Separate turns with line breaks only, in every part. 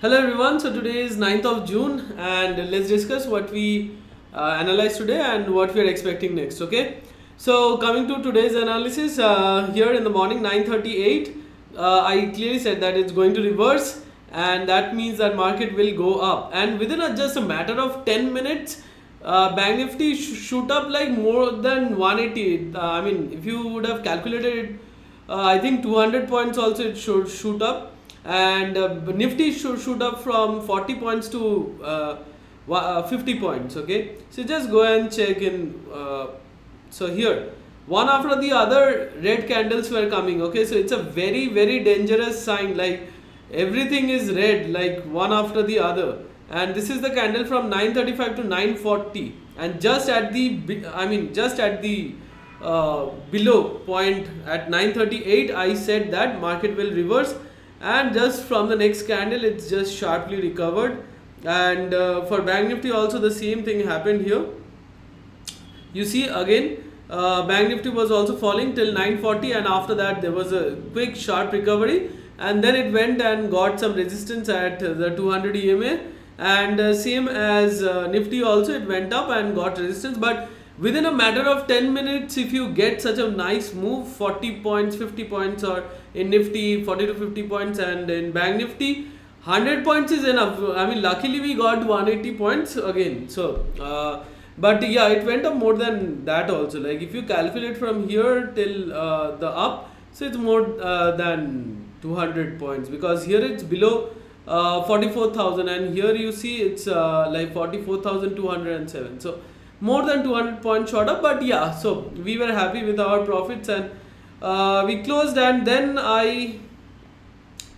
Hello everyone, so today is 9th of June and let's discuss what we analyzed today and what we are expecting next, okay? So coming to today's analysis, here in the morning 9:38, I clearly said that it's going to reverse and that means that market will go up, and within just a matter of 10 minutes, Bank Nifty shoot up like more than 180. I mean, if you would have calculated it, I think 200 points also it should shoot up, and Nifty should shoot up from 40 points to 50 points. Okay, so just go and check in. So here, one after the other, red candles were coming. Okay, so it's a very dangerous sign. Like everything is red, like one after the other. And this is the candle from 9:35 to 9:40, and just at the just at the below point at 9:38, I said that market will reverse, and just from the next candle it's just sharply recovered. And for Bank Nifty also the same thing happened here. You see again, Bank Nifty was also falling till 9:40, and after that there was a quick sharp recovery, and then it went and got some resistance at the 200 EMA, and same as Nifty also, it went up and got resistance. But within a matter of 10 minutes, if you get such a nice move, 40 points, 50 points, or in Nifty 40 to 50 points, and in Bank Nifty 100 points is enough. I mean, luckily we got 180 points again. So but yeah, it went up more than that also. Like if you calculate from here till the up, so it's more than 200 points, because here it's below 44,000, and here you see it's like 44,207. So more than 200 points short up. But yeah, so we were happy with our profits, and we closed. And then I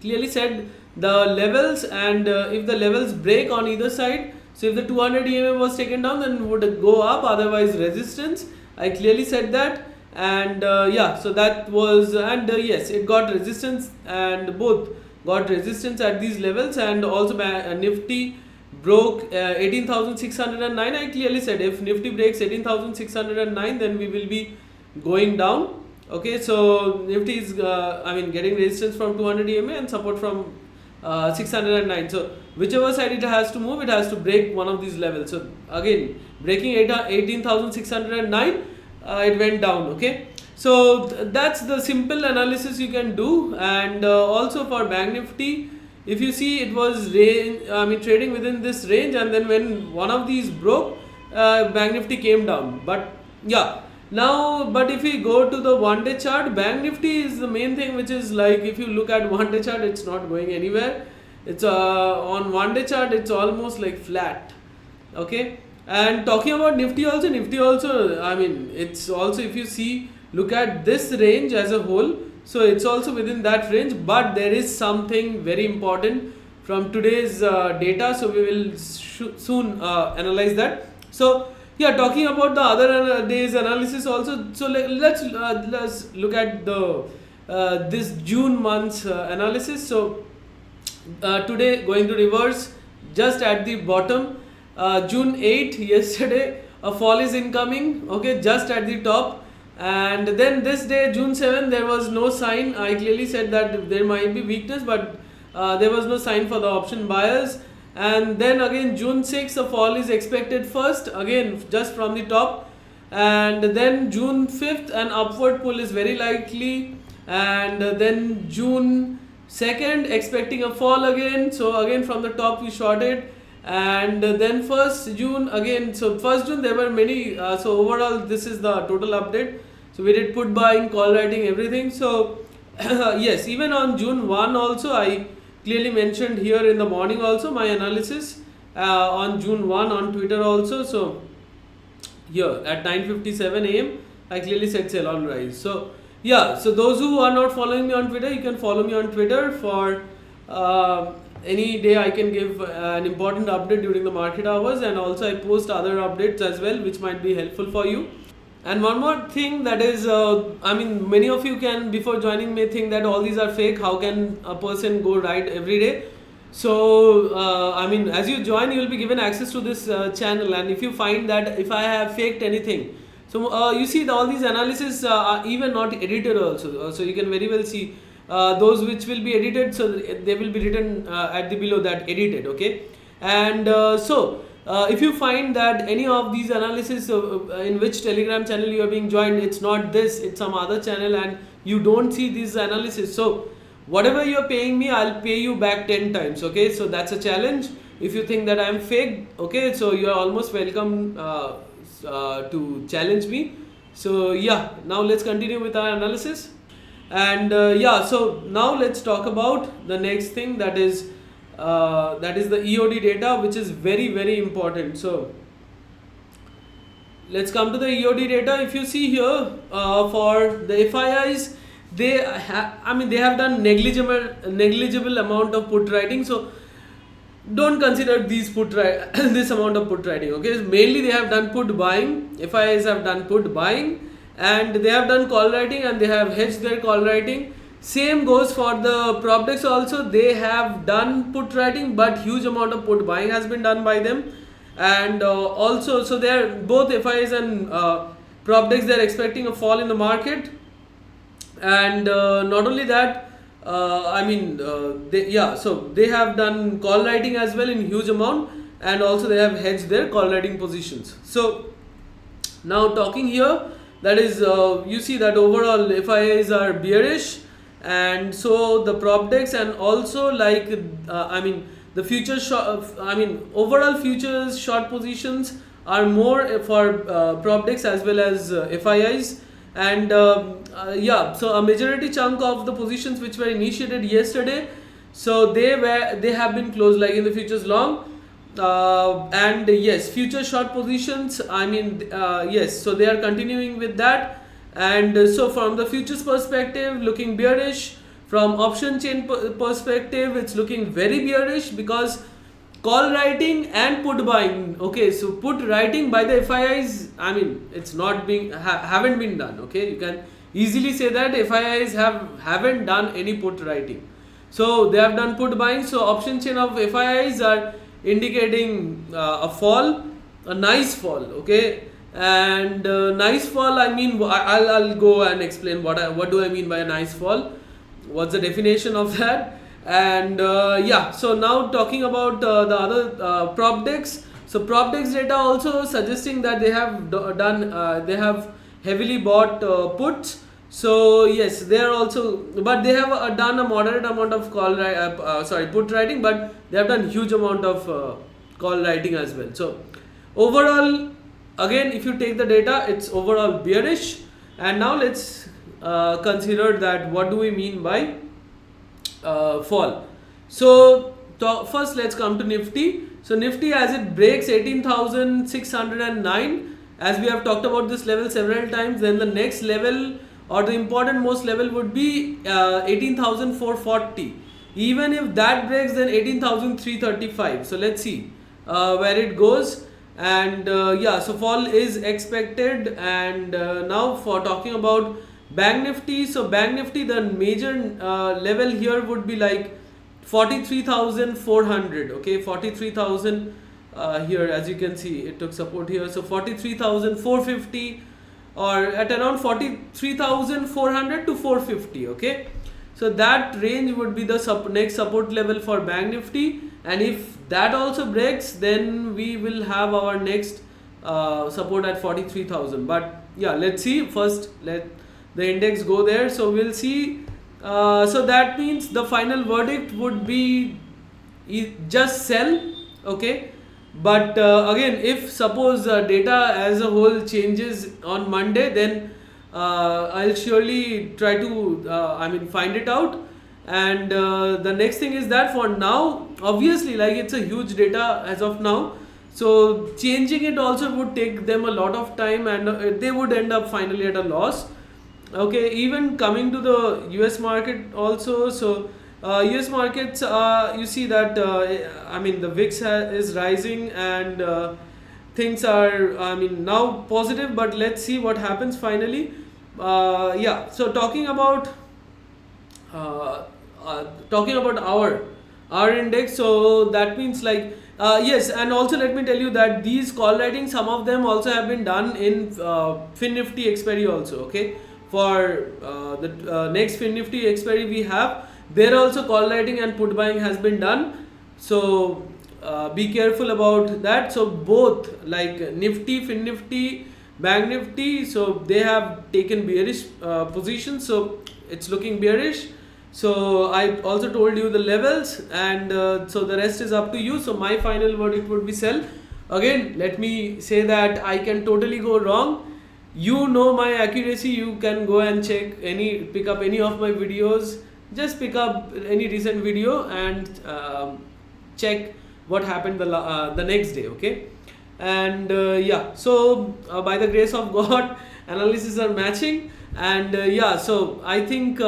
clearly said the levels, and if the levels break on either side, so if the 200 EMA was taken down, then would go up, otherwise resistance. I clearly said that. And yeah, so that was, and yes, it got resistance, and both got resistance at these levels. And also Nifty broke 18,609. I clearly said if Nifty breaks 18,609, then we will be going down. Okay, so Nifty is getting resistance from 200 EMA and support from 609. So whichever side it has to move, it has to break one of these levels. So again, breaking 18,609, it went down. Okay, so that's the simple analysis you can do. And also for Bank Nifty, if you see, it was trading within this range, and then when one of these broke, Bank Nifty came down. But yeah, now, but if we go to the 1-day chart, Bank Nifty is the main thing, which is like, if you look at 1-day chart, it's not going anywhere. It's on 1-day chart, it's almost like flat. Okay, and talking about Nifty also, it's also, if you see, look at this range as a whole, so it's also within that range. But there is something very important from today's data, so we will soon analyze that. So yeah, talking about the other day's analysis also, so let's look at the this June month's analysis. So today going to reverse just at the bottom. June 8th, yesterday, a fall is incoming. Okay, just at the top. And then this day, June 7th, there was no sign. I clearly said that there might be weakness, but there was no sign for the option buyers. And then again, June 6th, a fall is expected first, again just from the top. And then June 5th, an upward pull is very likely. And then June 2nd, expecting a fall again. So again from the top we shorted. And then 1st June again. So 1st June there were many. So overall this is the total update. So we did put buying, call writing, everything. So yes, even on June 1 also, I clearly mentioned here in the morning also my analysis on June 1 on Twitter also. So here at 9:57 AM, I clearly said sell on rise. So yeah, so those who are not following me on Twitter, you can follow me on Twitter. For any day I can give an important update during the market hours, and also I post other updates as well, which might be helpful for you. And one more thing, that is, many of you can, before joining, may think that all these are fake. How can a person go right every day? So, as you join, you will be given access to this channel. And if you find that if I have faked anything, so you see all these analysis are even not edited also. So you can very well see those which will be edited, so they will be written at the below that edited, okay. And if you find that any of these analysis in which Telegram channel you are being joined, it's not this, it's some other channel, and you don't see this analysis, so whatever you're paying me, I'll pay you back 10 times, okay. So that's a challenge. If you think that I'm fake, okay, so you're almost welcome to challenge me. So yeah, now let's continue with our analysis. And yeah, so now let's talk about the next thing, that is the EOD data, which is very important. So let's come to the EOD data. If you see here, for the FIIs, they have done negligible amount of put writing, so don't consider these this amount of put writing, okay. Mainly they have done put buying. FIIs have done put buying, and they have done call writing, and they have hedged their call writing. Same goes for the prop decks also. They have done put writing, but huge amount of put buying has been done by them. And also, so they are both FIIs and prop decks, they are expecting a fall in the market. And not only that, so they have done call writing as well in huge amount, and also they have hedged their call writing positions. So now talking here, that is you see that overall FIIs are bearish, and so the prop decks, and also like the future overall futures short positions are more for prop decks as well as FIIs. And yeah, so a majority chunk of the positions which were initiated yesterday, so they have been closed, like in the futures long, and yes, future short positions, yes, so they are continuing with that. And so from the futures perspective, looking bearish. From option chain perspective, it's looking very bearish, because call writing and put buying, okay, so put writing by the FIIs, it's not being haven't been done, okay. You can easily say that FIIs haven't done any put writing, so they have done put buying. So option chain of FIIs are indicating a fall, a nice fall, okay. And nice fall, I'll go and explain what do I mean by a nice fall, what's the definition of that. And yeah, so now talking about the other prop decks. So prop decks data also suggesting that they have they have heavily bought puts. So yes, they are also, but they have done a moderate amount of put writing, but they have done huge amount of call writing as well. So overall, again, if you take the data, it's overall bearish. And now let's consider that what do we mean by fall. So first let's come to Nifty. So Nifty, as it breaks 18,609, as we have talked about this level several times, then the next level, or the important most level, would be 18,440. Even if that breaks, then 18,335. So let's see where it goes. And yeah, so fall is expected. And now for talking about Bank Nifty, so Bank Nifty, the major level here would be like 43,400, okay, 43,000 here, as you can see, it took support here, so 43,450, or at around 43,400 to 450, okay. So that range would be the next support level for Bank Nifty, and if that also breaks, then we will have our next support at 43,000. But yeah, let's see, first let the index go there, so we'll see. So that means the final verdict would be just sell, okay. But again, if suppose data as a whole changes on Monday, then I'll surely try to find it out. And the next thing is that for now, obviously, like, it's a huge data as of now, so changing it also would take them a lot of time, and they would end up finally at a loss. Okay, even coming to the US market also, so US markets, you see that the VIX is rising, and things are now positive, but let's see what happens finally. Yeah, so talking about our index, so that means like yes, and also let me tell you that these call writing, some of them also have been done in FinNifty expiry also, okay. for the next FinNifty expiry we have. There also call writing and put buying has been done. So be careful about that. So both like Nifty, FinNifty, BankNifty, so they have taken bearish positions. So it's looking bearish. So I also told you the levels, and so the rest is up to you. So my final verdict would be sell. Again, let me say that I can totally go wrong. You know my accuracy. You can go and pick up any of my videos. Just pick up any recent video and check what happened the next day. Okay, and yeah. So by the grace of God, analysis are matching, and yeah. So I think.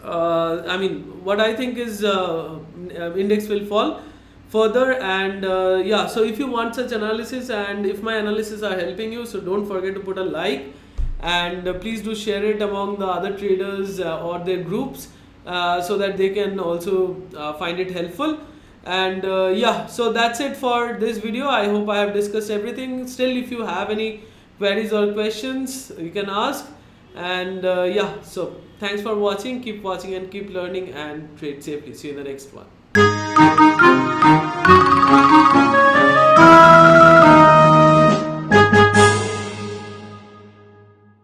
I mean, what I think is index will fall further, and yeah. So if you want such analysis, and if my analysis are helping you, so don't forget to put a like, and please do share it among the other traders or their groups, so that they can also find it helpful. And yeah, so that's it for this video. I hope I have discussed everything. Still, if you have any queries or questions, you can ask. And yeah, so thanks for watching. Keep watching and keep learning, and trade safely. See you in the next one.